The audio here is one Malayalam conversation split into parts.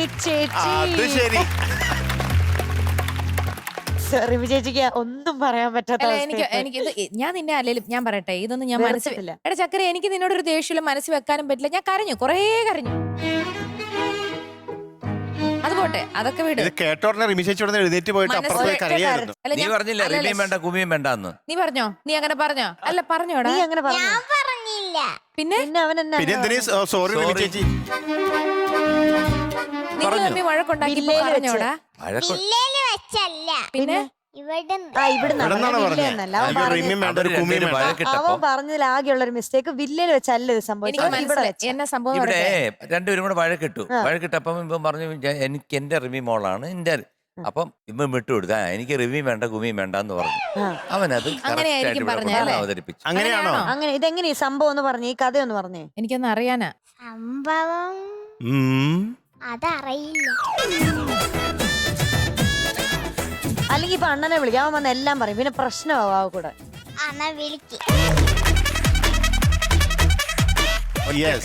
അത് ശരി. റിമി ചേച്ചിക്ക് ഒന്നും പറയാൻ പറ്റാത്ത അല്ല എനിക്ക് ഞാൻ നിന്നെ അല്ലെങ്കിലും ഞാൻ പറയട്ടെ ഇതൊന്നും ഞാൻ മനസ്സിൽ വെറുത്തിട്ടില്ല. എടാ ചക്കര എനിക്ക് നിന്നോടൊരു ദേഷ്യമില്ല മനസ്സിൽ വെക്കാനും പറ്റില്ല ഞാൻ കരഞ്ഞു കൊറേ കരഞ്ഞു അത് പോട്ടെ അതൊക്കെ വിട് ഇത് കേട്ടോടനെ റിമി ചേച്ചി ഇവിടെ എഴുന്നേറ്റ് പോയിട്ട് അപ്പുറത്ത് പോയി കരയായിരുന്നു. അല്ല നീ ഞാൻ പറഞ്ഞില്ലേ റിമിയും വേണ്ട കുമിയും വേണ്ടെന്ന്. നീ പറഞ്ഞോ നീ അങ്ങനെ പറഞ്ഞോ അല്ല പറഞ്ഞോടാ നീ അങ്ങനെ പറഞ്ഞു ഞാൻ പറഞ്ഞില്ല. പിന്നെ പിന്നെ അവൻ എന്നാ പിന്നെ എന്തിനു സോറി റിമി ചേച്ചി? നിങ്ങൾ തമ്മിൽ വഴക്കുണ്ടാക്കി പറഞ്ഞോടാ വില്ലേല് വെച്ചല്ല. പിന്നെ ഇവിടെ ഇവിടെന്നാണ് പറഞ്ഞത്. റിമിയും വേണ്ട ഒരു കുമിയും വേണ്ട. അവൻ പറഞ്ഞതിൽ ആകെയുള്ള ഒരു മിസ്റ്റേക്ക് വില്ലേല് വെച്ചല്ല ഇത് എനിക്ക് സംഭവിച്ചത് ഇവിടെ മനസ്സിലായി വെച്ച്. എന്നെ സംഭവം ഇവിടെ പറയട്ടെ. രണ്ടുപേരും കൂടെ വഴക്കിട്ടു. വഴക്കിട്ടപ്പം ഇപ്പം പറഞ്ഞു എനിക്ക് എന്റെ റിമി മോളാണ് എന്റെ. അപ്പം ഇപ്പം വിട്ടുകൊടുത്ത എനിക്ക് റിമി വേണ്ട കുമിയും വേണ്ട എന്ന് പറഞ്ഞു. അവനത് അങ്ങനെയായിരിക്കും പറഞ്ഞത് അവതരിപ്പിച്ചു. അങ്ങനെയാണോ? അങ്ങനെ ഇതെങ്ങനെ ഈ സംഭവം ഒന്ന് പറഞ്ഞേ, ഈ കഥയൊന്ന് പറഞ്ഞേ. എനിക്കൊന്ന് അറിയാനാ സംഭവം അതറിയില്ല. അല്ലെങ്കിൽ ഇപ്പൊ അണ്ണനെ വിളിക്കാം, അവൻ വന്ന് എല്ലാം പറയും, പിന്നെ പ്രശ്നമാവും ആ കൂടെ. എന്നാ വിളിക്ക്.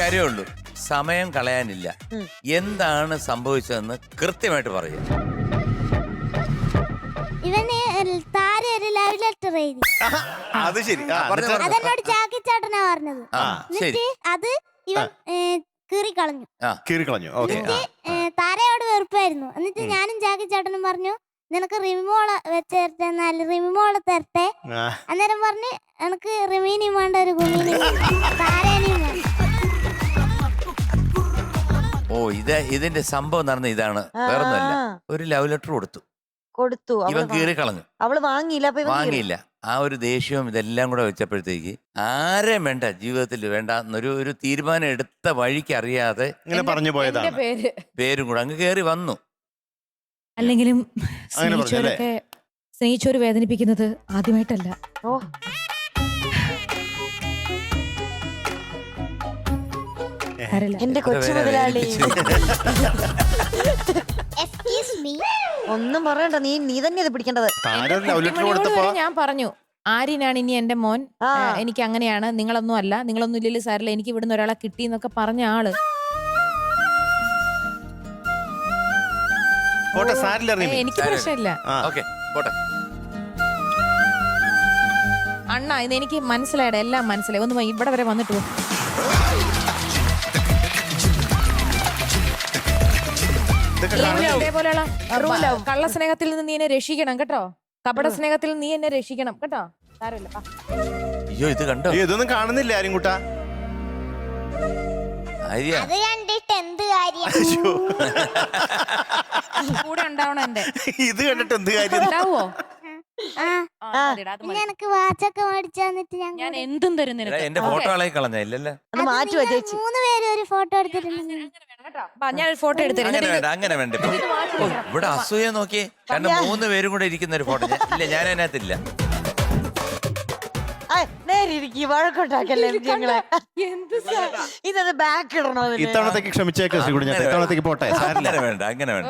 കാര്യമേ ഉള്ളൂ, സമയം കളയാനില്ല. എന്താണ് സംഭവിച്ചതെന്ന് കൃത്യമായിട്ട് പറയുക. ഇവന് താര ഒരു ലവ് ലെറ്റർ എഴുതി. അത് ശരി. അതെന്നോട് ചാക്കിച്ചാട്ടനാ പറഞ്ഞത്. എന്നിട്ട് അത് ഇവൻ കീറിക്കളഞ്ഞു. കീറിക്കളഞ്ഞു. ഓക്കെ. താരയോട് വെറുപ്പായിരുന്നു. എന്നിട്ട് ഞാനും ചാക്കിച്ചാട്ടനും പറഞ്ഞു നിനക്ക് റിമിമോളെ വെച്ചേർട്ടെന്നാൽ റിമിമോളെ തരട്ടെ. അന്നേരം പറഞ്ഞ് എനിക്ക് റിമീനിയും വേണ്ട ഒരു കുമീനിയും താരേനെയും വേണ്ട. ഓ ഇതിന്റെ സംഭവം നടന്ന ഇതാണ്, വേറൊന്നുമല്ല. ഒരു ലവ് ലെറ്റർ കൊടുത്തു. ഇവൻ കീറി കളഞ്ഞു. അവള് വാങ്ങിയില്ല. അപ്പൊ വാങ്ങിയില്ല. ആ ഒരു ദേഷ്യവും ഇതെല്ലാം കൂടെ വെച്ചപ്പോഴത്തേക്ക് ആരെയും വേണ്ട, ജീവിതത്തിൽ വേണ്ട എന്നൊരു തീരുമാനം എടുത്ത വഴിക്ക് അറിയാതെ ഇങ്ങനെ പറഞ്ഞു പോയതാണ്. പേരും കൂടെ അങ്ങ് കയറി വന്നു. അല്ലെങ്കിലും അങ്ങനെ പറഞ്ഞല്ലേ? സ്നേഹിച്ചോര് വേദനിപ്പിക്കുന്നത് ആദ്യമായിട്ടല്ല. ഓ എന്റെ കൊച്ചു മുതലാളി. Excuse me. ഒന്നും പറയണ്ട, നീ തന്നെ ഇത് പിടിക്കേണ്ടത്. ഞാൻ പറഞ്ഞു ആര്യനാണ് ഇനി എന്റെ മോൻ, എനിക്ക് അങ്ങനെയാണ്, നിങ്ങളൊന്നും അല്ല, നിങ്ങളൊന്നും ഇല്ലല്ലോ സാറില്ല, എനിക്ക് ഇവിടുന്ന് ഒരാളെ കിട്ടി എന്നൊക്കെ പറഞ്ഞ ആള്. എനിക്ക് പ്രശ്നമില്ല അണ്ണ, ഇത് എനിക്ക് മനസ്സിലായത് എല്ലാം മനസ്സിലായി. ഒന്ന് ഇവിടെ വരെ വന്നിട്ട് പോ. ഇതേപോലെയുള്ള കള്ള സ്നേഹത്തിൽ നിന്ന് നീ എന്നെ രക്ഷിക്കണം കേട്ടോ. കപട സ്നേഹത്തിൽ നീ എന്നെ രക്ഷിക്കണം കേട്ടോ. സാരമില്ല. അയ്യോ ഇത് കണ്ടോ? ഇതൊന്നും കാണുന്നില്ല ആരും കൂട്ടാ. അത് കണ്ടിട്ട് എന്ത് കാര്യം? കൂടെ ഉണ്ടാവണം എന്റെ. ഇത് കണ്ടിട്ട് എന്ത് കാര്യം? ഉണ്ടാവോ? എനിക്ക് വാച്ചൊക്കെ മേടിച്ചു തന്നിട്ട് ഞാൻ എന്തും തരും നിനക്ക്. എന്റെ ഫോട്ടോ കളയി കളഞ്ഞ ഇല്ലല്ലോ. അത് മാറ്റി വെച്ചേച്ചി. 3 പേര് ഒരു ഫോട്ടോ എടുത്തിട്ടുണ്ട്. ഞാനൊരു ഫോട്ടോ എടുത്തിരുന്നു. അങ്ങനെ വേണ്ട. ഇവിടെ അസൂയ നോക്കിയേ, കാരണം 3 പേരും കൂടെ ഇരിക്കുന്ന ഒരു ഫോട്ടോ. ഇല്ല, ഞാൻ അതിനകത്തില്ല. വഴക്കുണ്ടാക്കല്ലേ ഞങ്ങളെ. ഇതത് ബാക്ക് ഇടണോ? ഇത്തവണത്തേക്ക് ക്ഷമിച്ചേക്ക് ശ്രീകുടി. ഇത്തവണത്തേക്ക് പോട്ടെ. അങ്ങനെ വേണ്ട.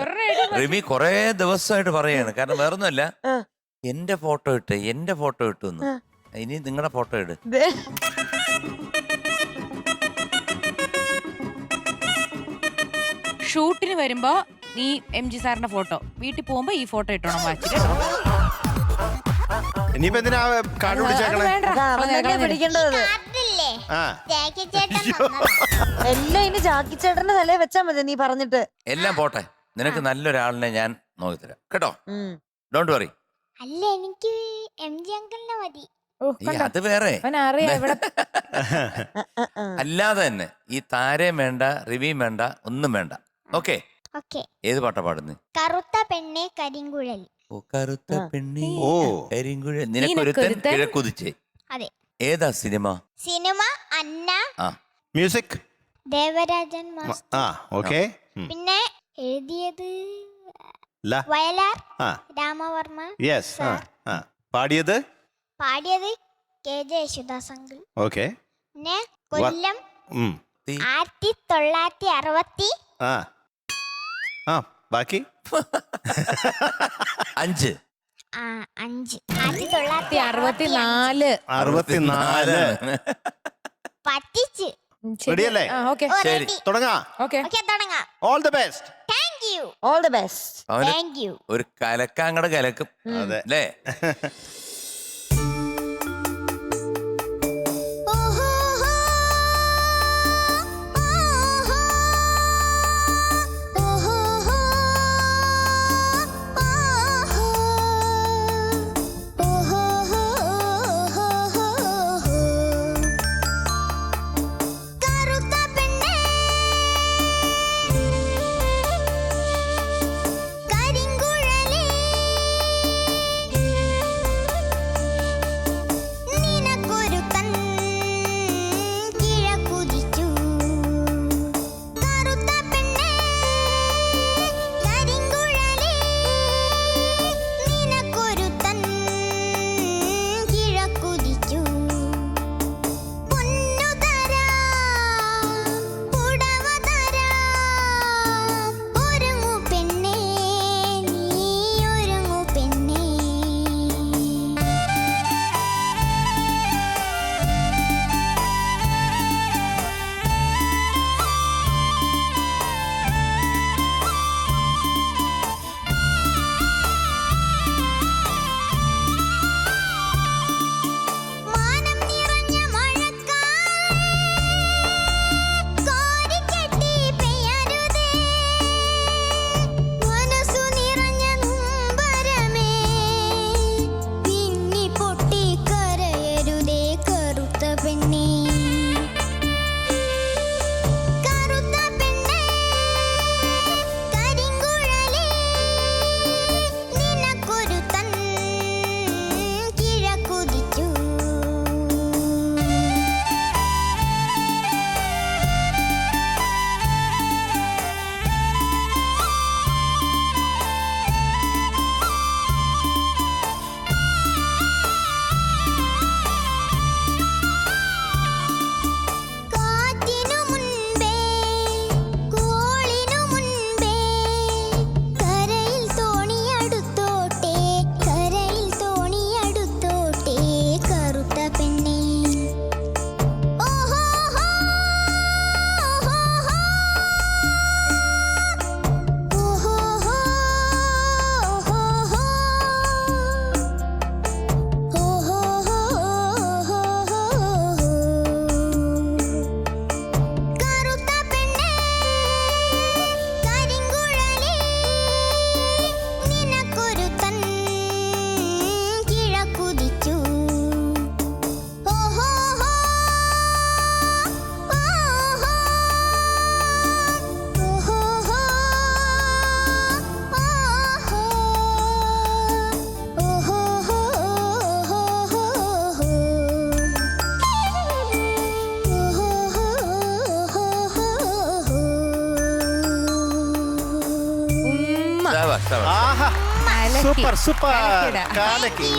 റിമി കൊറേ ദിവസമായിട്ട് പറയാണ്. കാരണം വേറൊന്നുമല്ല, എന്റെ ഫോട്ടോ ഇട്ട് എന്ന്. ഇനി നിങ്ങളുടെ ഫോട്ടോ ഇട്. ഷൂട്ടിന് വരുമ്പോ നീ MG സാറിന്റെ ഫോട്ടോ, വീട്ടിൽ പോകുമ്പോ ഈ ഫോട്ടോ ഇട്ടോണം വാച്ചിട്ട്. ഇനിയിപ്പോ എന്തിനാ കാർഡ് പിടിച്ചേക്കണേ? പിടിക്കേണ്ടത് എല്ലാം ഇനി ജാക്കി ചേട്ടന്റെ തലേ വെച്ചാ മതി. നീ പറഞ്ഞിട്ട് എല്ലാം പോട്ടെ. നിനക്ക് നല്ലൊരാളിനെ ഞാൻ നോക്കിത്തരാം കേട്ടോ. Don't worry. അല്ല, എനിക്ക് MG അങ്കിളിനെ മതി. അത് വേറെ. അല്ലാതെ തന്നെ ഈ താരയും വേണ്ട, റിവിയും വേണ്ട, ഒന്നും വേണ്ട. ഓക്കെ. ഏത് പാട്ടാ പാടുന്നത്? കറുത്ത പെണ്ണെ കരിങ്കുഴൽ. ഓ കറുത്ത പെണ്ണെ കരിങ്കുഴൽ. നിനക്കൊരുത്തൻ കിഴക്കുതിച്ചേ. അതെ. ഏതാ സിനിമ? അന്ന. Music Devarajan master. പിന്നെ എഴുതിയത് വയലാർ രാമവർമ്മ. പാടിയത് KJ യേശുദാസ് അങ്കിൾ. പിന്നെ കൊല്ലം 1960. ബാക്കി 5 1964. പറ്റിച്ച്. റെഡിയല്ലേ? ശരി, തുടങ്ങാം. തുടങ്ങാം. All the best. Thank you. All the best. അവന് താങ്ക് യു. ഒരു കലക്കാങ്ങടെ കലക്കും അതെ. അല്ലേ? ആഹാ, സൂപ്പർ സൂപ്പർ കലക്കിട. കാലക്കി.